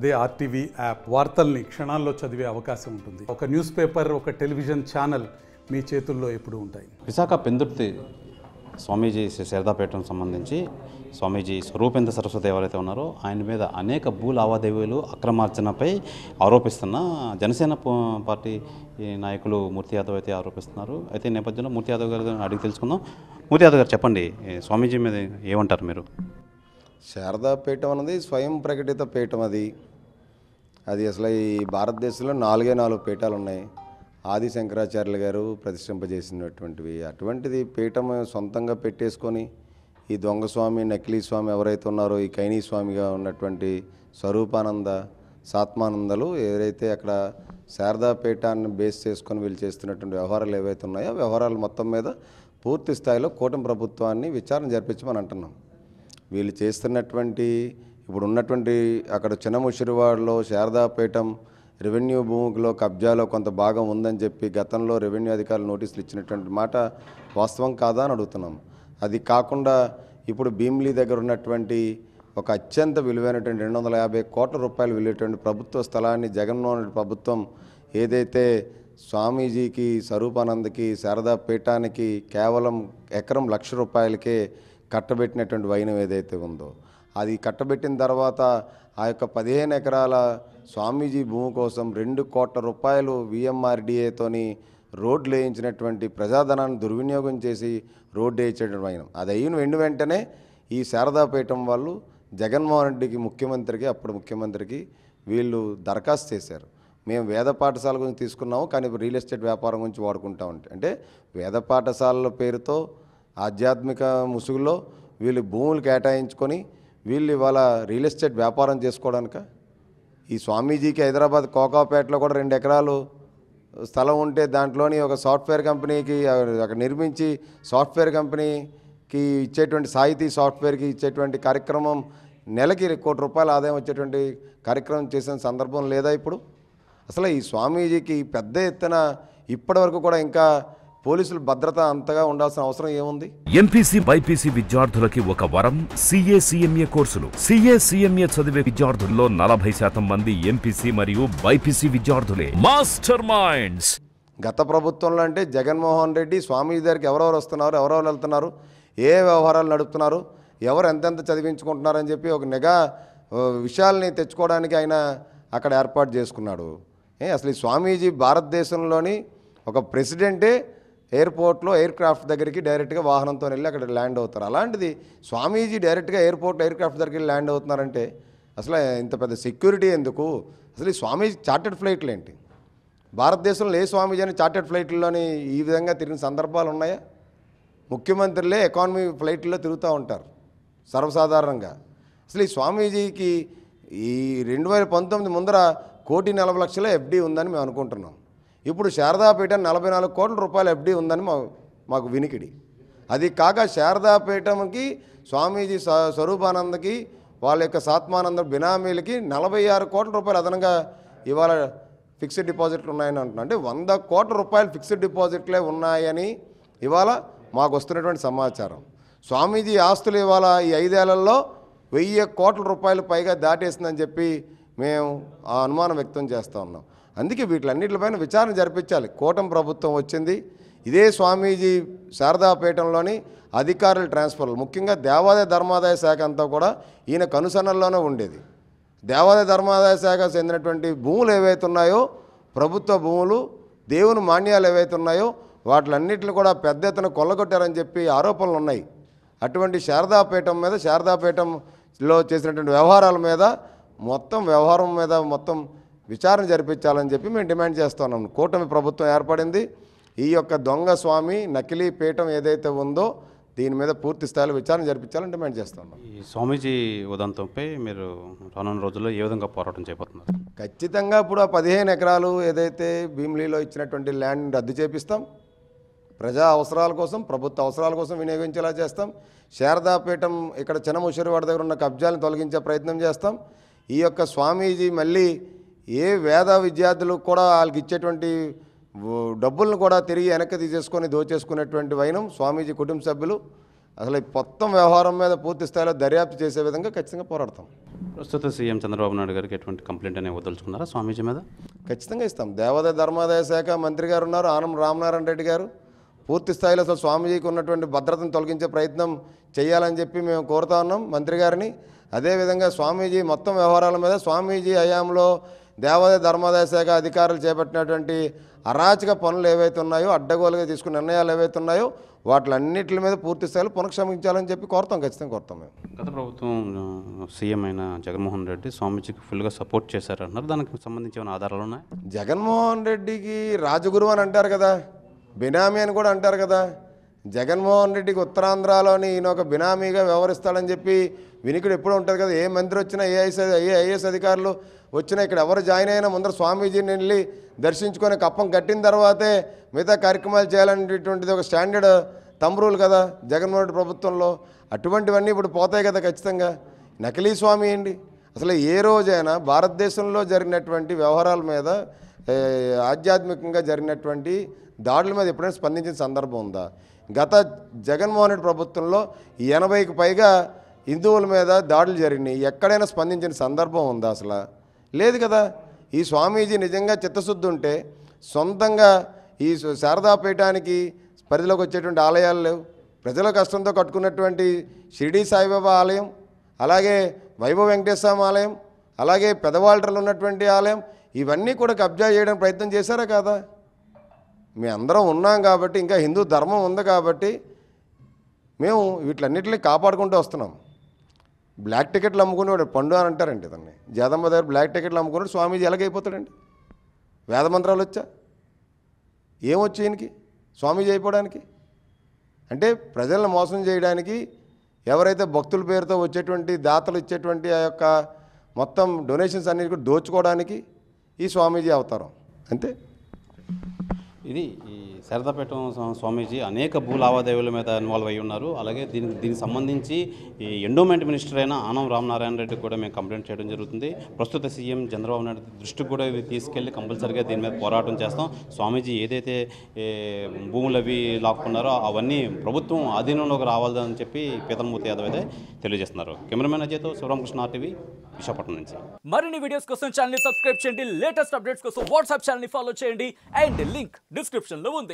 అదే RTV app వార్తల్ని క్షణాల్లో చదివే అవకాశం ఉంటుంది. ఒక న్యూస్ పేపర్, ఒక టెలివిజన్ ఛానల్ మీ చేతుల్లో ఎప్పుడూ ఉంటాయి. విశాఖ పెందుర్తి స్వామీజీ శారదాపీఠం సంబంధించి స్వామీజీ స్వరూపేంద్ర సరస్వతి ఎవరైతే ఉన్నారో ఆయన మీద అనేక భూ లావాదేవీలు అక్రమార్జనపై ఆరోపిస్తున్న జనసేన పార్టీ నాయకులు మూర్తి యాదవ్ అయితే ఆరోపిస్తున్నారు. అయితే ఈ నేపథ్యంలో మూర్తి యాదవ్ గారు అడిగి తెలుసుకుందాం. మూర్తి యాదవ్ గారు చెప్పండి, స్వామీజీ మీద ఏమంటారు మీరు? శారదాపీఠం అనేది స్వయం ప్రకటిత పీఠం. అది అసలు ఈ భారతదేశంలో 4 పీఠాలు ఉన్నాయి. ఆది శంకరాచార్యులు గారు ప్రతిష్ఠింపజేసినటువంటివి. అటువంటిది పీఠం సొంతంగా పెట్టేసుకొని ఈ దొంగ స్వామి, నకిలీ స్వామి ఎవరైతే ఉన్నారో, ఈ కైనీ స్వామిగా ఉన్నటువంటి స్వరూపానంద, సాత్మానందలు ఎవరైతే అక్కడ శారదాపీఠాన్ని బేస్ చేసుకొని వీళ్ళు చేస్తున్నటువంటి వ్యవహారాలు ఏవైతే ఉన్నాయో ఆ వ్యవహారాలు మొత్తం మీద పూర్తి స్థాయిలో కూటమి ప్రభుత్వాన్ని విచారణ జరిపించమని అంటున్నాం. వీళ్ళు చేస్తున్నటువంటి ఇప్పుడు ఉన్నటువంటి అక్కడ చిన్నముషిరివాడలో శారదాపీఠం రెవెన్యూ భూమిలో కబ్జాలో కొంత భాగం ఉందని చెప్పి గతంలో రెవెన్యూ అధికారులు నోటీసులు ఇచ్చినటువంటి మాట వాస్తవం కాదా అని అడుగుతున్నాం. అది కాకుండా ఇప్పుడు భీమిలీ దగ్గర ఉన్నటువంటి ఒక అత్యంత విలువైనటువంటి 250 కోట్ల రూపాయలు విలువైనటువంటి ప్రభుత్వ స్థలాన్ని జగన్మోహన్ రెడ్డి ప్రభుత్వం ఏదైతే స్వామీజీకి, స్వరూపానందకి, శారదాపీఠానికి కేవలం ఎకరం ₹1,00,000కే కట్టబెట్టినటువంటి వైనం ఏదైతే ఉందో, అది కట్టబెట్టిన తర్వాత ఆ యొక్క 15 ఎకరాల స్వామీజీ భూమి కోసం 2 కోట్ల రూపాయలు VMRDAతోని రోడ్లు వేయించినటువంటి ప్రజాధనాన్ని దుర్వినియోగం చేసి రోడ్డు వేయించేటువంటి వైనం. అది అయిన వెంటనే ఈ శారదాపీఠం వాళ్ళు జగన్మోహన్ రెడ్డికి, ముఖ్యమంత్రికి, అప్పుడు ముఖ్యమంత్రికి వీళ్ళు దరఖాస్తు చేశారు. మేము వేద పాఠశాల గురించి తీసుకున్నాము, కానీ రియల్ ఎస్టేట్ వ్యాపారం గురించి వాడుకుంటా ఉంటే, అంటే వేద పాఠశాలల పేరుతో ఆధ్యాత్మిక ముసుగులో వీళ్ళు భూములు కేటాయించుకొని వీళ్ళు ఇవాళ రియల్ ఎస్టేట్ వ్యాపారం చేసుకోవడానిక. ఈ స్వామీజీకి హైదరాబాద్ కోకాపేటలో కూడా 2 ఎకరాలు స్థలం ఉంటే దాంట్లోని ఒక సాఫ్ట్వేర్ కంపెనీకి అక్కడ నిర్మించి సాఫ్ట్వేర్ కంపెనీకి ఇచ్చేటువంటి సాహితీ సాఫ్ట్వేర్కి ఇచ్చేటువంటి కార్యక్రమం నెలకి ₹1,00,00,000 ఆదాయం వచ్చేటువంటి కార్యక్రమం చేసిన సందర్భం లేదా? ఇప్పుడు అసలు ఈ స్వామీజీకి పెద్ద ఎత్తున ఇప్పటి వరకు కూడా ఇంకా పోలీసులు భద్రత అంతగా ఉండాల్సిన అవసరం ఏముంది? ఎంపీసీ బైపీసీ విద్యార్థులకి ఒక వరం CA CMA కోర్సులు. CA CMA చదివే విద్యార్థుల్లో 40% మంది ఎంపీసీ మరియు బైపీసీ విద్యార్థులే. Master minds. గత ప్రభుత్వంలో అంటే జగన్మోహన్ రెడ్డి స్వామీజీ దగ్గరికి ఎవరెవరు వస్తున్నారు, ఎవరెవరు వెళ్తున్నారు, ఏ వ్యవహారాలు నడుపుతున్నారు, ఎవరు ఎంతెంత చదివించుకుంటున్నారని చెప్పి ఒక నిఘా విషయాల్ని తెచ్చుకోవడానికి ఆయన అక్కడ ఏర్పాటు చేసుకున్నాడు. అసలు ఈ స్వామీజీ భారతదేశంలోని ఒక ప్రెసిడెంటే ఎయిర్పోర్ట్లో ఎయిర్ క్రాఫ్ట్ దగ్గరికి డైరెక్ట్గా వాహనంతో వెళ్ళి అక్కడ ల్యాండ్ అవుతారు. అలాంటిది స్వామీజీ డైరెక్ట్గా ఎయిర్పోర్ట్లో ఎయిర్ క్రాఫ్ట్ దగ్గరికి ల్యాండ్ అవుతున్నారంటే అసలు ఇంత పెద్ద సెక్యూరిటీ ఎందుకు? అసలు ఈ స్వామీజీ చార్టెడ్ ఫ్లైట్లు ఏంటి? భారతదేశంలో ఏ స్వామీజీ అని చార్టెడ్ ఫ్లైట్లలోని ఈ విధంగా తిరిగిన సందర్భాలు ఉన్నాయా? ముఖ్యమంత్రులే ఎకానమీ ఫ్లైట్లో తిరుగుతూ ఉంటారు సర్వసాధారణంగా. అసలు ఈ స్వామీజీకి ఈ 2019 ముందర 1,40,00,000 FD ఉందని మేము అనుకుంటున్నాం. ఇప్పుడు శారదాపీఠం 44 కోట్ల రూపాయల FD ఉందని మాకు వినికిడి. అది కాక శారదాపీఠంకి, స్వామీజీ స్వరూపానందకి, వాళ్ళ యొక్క సాత్మానంద బినామీలకి 46 కోట్ల రూపాయలు అదనంగా ఇవాళ ఫిక్స్డ్ డిపాజిట్లు ఉన్నాయని అంటున్నాను. అంటే 100 కోట్ల రూపాయలు ఫిక్స్డ్ డిపాజిట్లే ఉన్నాయని ఇవాళ మాకు వస్తున్నటువంటి సమాచారం. స్వామీజీ ఆస్తులు ఇవాళ ఈ 5 ఏళ్లలో 1000 కోట్ల రూపాయలు పైగా దాటేసిందని చెప్పి మేము ఆ అనుమానం వ్యక్తం చేస్తూ ఉన్నాం. అందుకే వీటిలన్నిటిపైన విచారణ జరిపించాలి. కూటమి ప్రభుత్వం వచ్చింది, ఇదే స్వామీజీ శారదాపీఠంలోని అధికారుల ట్రాన్స్ఫర్లు, ముఖ్యంగా దేవాదాయ ధర్మాదాయ శాఖ అంతా కూడా ఈయన కనుసన్నల్లోనే ఉండేది. దేవాదాయ ధర్మాదాయ శాఖ చెందినటువంటి భూములు ఏవైతే ఉన్నాయో, ప్రభుత్వ భూములు, దేవుని మాన్యాలు ఏవైతే ఉన్నాయో వాటిలన్నింటిని కూడా పెద్ద ఎత్తున కొల్లగొట్టారని చెప్పి ఆరోపణలు ఉన్నాయి. అటువంటి శారదాపీఠం మీద, శారదాపీఠంలో చేసినటువంటి వ్యవహారాల మీద, వ్యవహారం మీద మొత్తం విచారణ జరిపించాలని చెప్పి మేము డిమాండ్ చేస్తున్నాం. కూటమి ప్రభుత్వం ఏర్పడింది. ఈ యొక్క దొంగ స్వామి, నకిలీ పీఠం ఏదైతే ఉందో దీని మీద పూర్తి స్థాయిలో విచారణ జరిపించాలని డిమాండ్ చేస్తున్నాం. ఈ స్వామీజీ ఉదంతంపై మీరు రానున్న రోజుల్లో ఏ విధంగా పోరాటం చేయబోతున్నారు? ఖచ్చితంగా ఇప్పుడు ఆ 15 ఎకరాలు ఏదైతే భీమిలీలో ఇచ్చినటువంటి ల్యాండ్ రద్దు చేపిస్తాం. ప్రజా అవసరాల కోసం, ప్రభుత్వ అవసరాల కోసం వినియోగించేలా చేస్తాం. శారదాపీఠం ఇక్కడ చిన్నముషిరివాడ దగ్గర ఉన్న కబ్జాలను తొలగించే ప్రయత్నం చేస్తాం. ఈ యొక్క స్వామీజీ మళ్ళీ ఏ వేద విద్యార్థులకు కూడా వాళ్ళకి ఇచ్చేటువంటి డబ్బులను కూడా తిరిగి వెనక్కి తీసేసుకొని దోచేసుకునేటువంటి వైనం స్వామీజీ కుటుంబ సభ్యులు అసలు ఈ మొత్తం వ్యవహారం మీద పూర్తి స్థాయిలో దర్యాప్తు చేసే విధంగా ఖచ్చితంగా పోరాడతాం. ప్రస్తుత సీఎం చంద్రబాబు నాయుడు గారికి ఎటువంటి కంప్లైంట్ అనేవి వదలుచుకున్నారా స్వామీజీ మీద? ఖచ్చితంగా ఇస్తాం. దేవాదాయ ధర్మాదాయ శాఖ మంత్రి గారు ఉన్నారు, ఆనం రామనారాయణ రెడ్డి గారు. పూర్తి స్థాయిలో అసలు స్వామీజీకి ఉన్నటువంటి భద్రతను తొలగించే ప్రయత్నం చేయాలని చెప్పి మేము కోరుతా ఉన్నాం మంత్రి గారిని. అదేవిధంగా స్వామీజీ మొత్తం వ్యవహారాల మీద స్వామీజీ హయాంలో దేవాదాయ ధర్మాదాయ శాఖ అధికారులు చేపట్టినటువంటి అరాచక పనులు ఏవైతే ఉన్నాయో, అడ్డగోలుగా తీసుకున్న నిర్ణయాలు ఏవైతే ఉన్నాయో వాటిలన్నిటి మీద పూర్తి స్థాయిలో పునఃక్షమించాలని చెప్పి కోరుతాం, ఖచ్చితంగా కోరుతాం మేము. గత ప్రభుత్వం సీఎం అయిన జగన్మోహన్ రెడ్డి స్వామీజీకి ఫుల్గా సపోర్ట్ చేశారంటున్నారు. దానికి సంబంధించి ఏమైనా ఆధారాలు ఉన్నాయి? జగన్మోహన్ రెడ్డికి రాజగురువు అని అంటారు కదా, బినామీ అని కూడా అంటారు కదా. జగన్మోహన్ రెడ్డికి ఉత్తరాంధ్రలోని ఈయన ఒక బినామీగా వ్యవహరిస్తాడని చెప్పి వినికిడు ఎప్పుడూ ఉంటుంది కదా. ఏ మంత్రి వచ్చినా, ఏ ఐఏఎస్ అధికారులు వచ్చినా, ఇక్కడ ఎవరు జాయిన్ అయినా ముందర స్వామీజీని వెళ్ళి దర్శించుకొని కప్పం కట్టిన తర్వాతే మిగతా కార్యక్రమాలు చేయాలనేటువంటిది ఒక స్టాండర్డ్ థంబ్ రూల్ కదా జగన్మోహన్ రెడ్డి ప్రభుత్వంలో. అటువంటివన్నీ ఇప్పుడు పోతాయి కదా ఖచ్చితంగా. నకిలీ స్వామి ఏంటి? అసలు ఏ రోజైనా భారతదేశంలో జరిగినటువంటి వ్యవహారాల మీద, ఆధ్యాత్మికంగా జరిగినటువంటి దాడుల మీద ఎప్పుడైనా స్పందించిన సందర్భం ఉందా? గత జగన్మోహన్ రెడ్డి ప్రభుత్వంలో 80కి పైగా హిందువుల మీద దాడులు జరిగినాయి. ఎక్కడైనా స్పందించిన సందర్భం ఉందా? అసలు లేదు కదా. ఈ స్వామీజీ నిజంగా చిత్తశుద్ధి ఉంటే సొంతంగా ఈ శారదాపీఠానికి పరిధిలోకి వచ్చేటువంటి ఆలయాలు లేవు. ప్రజల కష్టంతో కట్టుకున్నటువంటి షిరిడీ సాయిబాబా ఆలయం, అలాగే వైభవ వెంకటేశ్వర ఆలయం, అలాగే పెదవాళ్ళలో ఉన్నటువంటి ఆలయం, ఇవన్నీ కూడా కబ్జా చేయడానికి ప్రయత్నం చేశారా కాదా? మేము అందరం ఉన్నాం కాబట్టి, ఇంకా హిందూ ధర్మం ఉంది కాబట్టి మేము వీటిలన్నింటినీ కాపాడుకుంటూ వస్తున్నాం. బ్లాక్ టికెట్లు అమ్ముకునేవాడు పండు అని అంటారండి ఇతన్ని. జగదంబ దగ్గర బ్లాక్ టికెట్లు అమ్ముకున్నాడు స్వామీజీ ఎలాగైపోతాడండి? వేదమంత్రాలు వచ్చా? ఏమొచ్చు ఈయనకి స్వామీజీ అయిపోవడానికి? అంటే ప్రజలను మోసం చేయడానికి, ఎవరైతే భక్తుల పేరుతో వచ్చేటువంటి దాతలు ఇచ్చేటువంటి ఆ యొక్క మొత్తం డొనేషన్స్ అన్నిటి కూడా దోచుకోవడానికి ఈ స్వామీజీ అవతారం అంతే. ఇది ఈ శారదాపీఠం స్వామీజీ అనేక భూ లావాదేవీల మీద ఇన్వాల్వ్ అయ్యి ఉన్నారు. అలాగే దీనికి సంబంధించి ఈ ఎండోమెంట్ మినిస్టర్ అయిన ఆనం రామనారాయణ రెడ్డి కూడా మేము కంప్లైంట్ చేయడం జరుగుతుంది. ప్రస్తుత సీఎం చంద్రబాబు నాయుడు దృష్టికి కూడా ఇది తీసుకెళ్లి కంపల్సరీగా దీని మీద పోరాటం చేస్తాం. స్వామీజీ ఏదైతే భూములు అవి లాక్కున్నారో అవన్నీ ప్రభుత్వం ఆధీనంలోకి రావాలని చెప్పి పీతలమూర్తి యాదవ్ అయితే తెలియజేస్తున్నారు. కెమెరామెన్ అజయ్తో శివరామకృష్ణ RTV విశాఖపట్నం నుంచి. మరిన్ని వీడియోస్ కోసం ఛానల్ ని సబ్స్క్రైబ్ చేయండి. లేటెస్ట్ అప్డేట్స్ కోసం వాట్సాప్ ఛానల్ ని ఫాలో చేయండి. అండ్ లింక్ డిస్క్రిప్షన్ లో ఉంది.